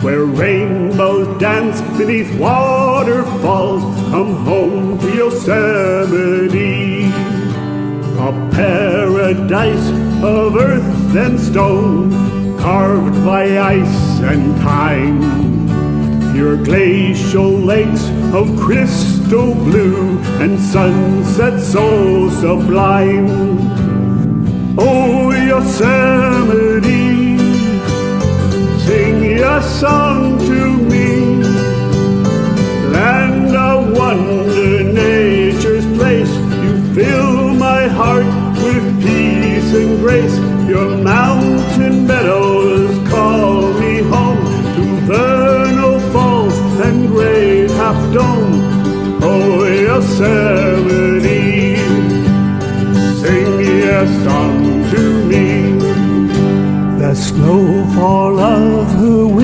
where rainbows dance beneath waterfalls. Come home to Yosemite, a paradise of earth and stone, carved by ice and time. Pure glacial lakes of crystal blue and sunsets so sublime. Oh, Yosemite, sing your song to me. Land of wonder, nature's place, you fill my heart with peace and grace. Your mountain meadows call me home to vernal falls and great half dome. Oh, Yosemite, sing your song to me. The snowfall of the wind